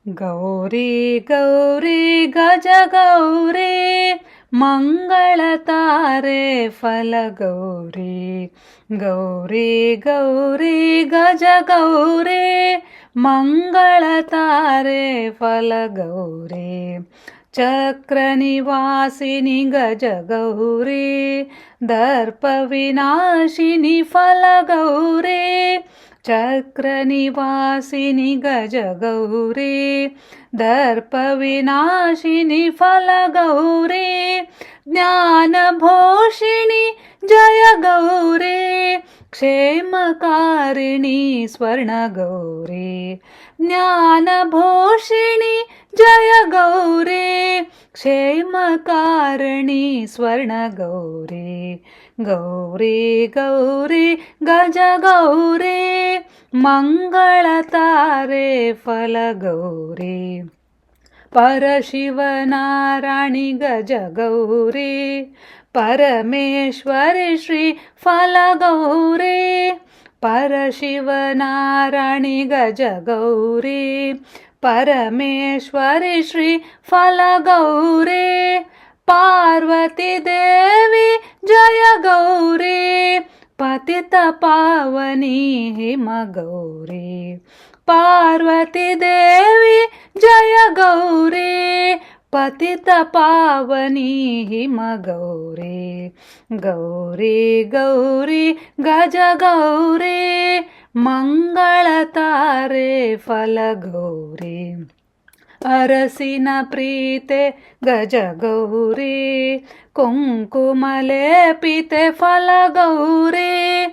ಗೌರಿ ಗೌರಿ ಗಜ ಗೌರಿ ಮಂಗಳ ತಾರೆ ಫಲ ಗೌರಿ ಗೌರಿ ಗೌರಿ ಗಜ ಗೌರಿ ಮಂಗಳ ತಾರೆ ಫಲ ಗೌರಿ ಚಕ್ರ ನಿವಾಸಿನಿ ಗಜ ಗೌರಿ ದರ್ಪ ವಿನಾಶಿನಿ ಫಲ ಗೌರಿ ಚಕ್ರ ನಿವಾಸಿನಿ ಗಜ ಗೌರಿ ದರ್ಪ ವಿನಾಶಿನಿ ಫಲ ಗೌರಿ ಜ್ಞಾನ ಭೋಷಿಣಿ ಜಯ ಗೌರಿ ಕ್ಷೇಮಕಾರಿಣಿ ಸ್ವರ್ಣ ಗೌರಿ ಜ್ಞಾನ ಭೋಷಿಣಿ ಜಯ ಗೌರಿ ಕ್ಷೇಮಕಾರಿಣಿ ಸ್ವರ್ಣ ಗೌರಿ ಗೌರಿ ಗೌರಿ ಗಜ ಗೌರಿ ಮಂಗಳ ತಾರೆ ಫಲ ಗೌರಿ ಪರಶಿವನಾರಾಯಣಿ ಗಜ ಗೌರಿ ಪರಮೇಶ್ವರಿ ಶ್ರೀ ಫಲ ಗೌರಿ ಪರಶಿವನಾರಾಯಣಿ ಗಜ ಗೌರಿ ಪರಮೇಶ್ವರಿ ಶ್ರೀ ಫಲ ಗೌರಿ ಪಾರ್ವತಿ ದೇವಿ ಜಯ ಗೌರಿ ಪತಿತ ಪಾವನಿ ಹಿಮ ಗೌರಿ ಪಾರ್ವತಿ ದೇವಿ ಜಯ ಗೌರಿ ಪತಿತ ಪಾವನಿ ಹಿಮ ಗೌರಿ ಗೌರಿ ಗೌರಿ ಗಜ ಗೌರಿ ಮಂಗಳ ತಾರೆ ಫಲ ಗೌರಿ ಅರಸಿನ ಪ್ರೀತೆ ಗಜ ಗೌರಿ ಕುಂಕುಮ ಲೇಪಿತೆ ಫಲ ಗೌರಿ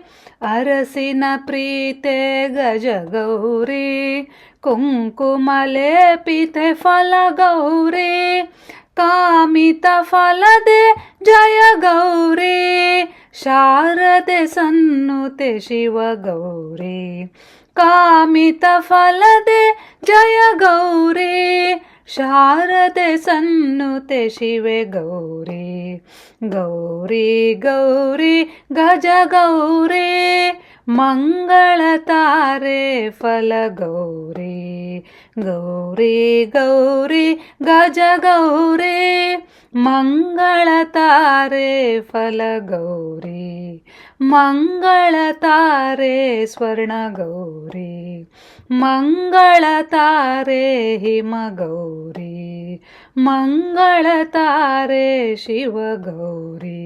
ಅರಸಿನ ಪ್ರೀತೆ ಗಜ ಗೌರಿ ಕುಂಕುಮ ಲೇಪಿತೆ ಫಲ ಗೌರಿ ಕಾಮಿತ ಫಲದೆ ಜಯ ಗೌರಿ ಶಾರದೆ ಸನ್ನುತೆ ಶಿವ ಗೌರಿ ಕಾಮಿತ ಫಲದೆ ಜಯ ಗೌರಿ ಶಾರದೆ ಸನ್ನುತೆ ಶಿವೆ ಗೌರಿ ಗೌರಿ ಗೌರಿ ಗಜ ಗೌರಿ ಮಂಗಳ ತಾರೆ ಫಲ ಗೌರಿ ಗೌರಿ ಗೌರಿ ಗಜ ಗೌರಿ ಮಂಗಳ ತಾರೆ ಫಲ ಗೌರಿ ಮಂಗಳ ತಾರೆ ಸ್ವರ್ಣ ಗೌರಿ ಮಂಗಳ ತಾರೆ ಹಿಮ ಗೌರಿ ಮಂಗಳ ತಾರೆ ಶಿವ ಗೌರಿ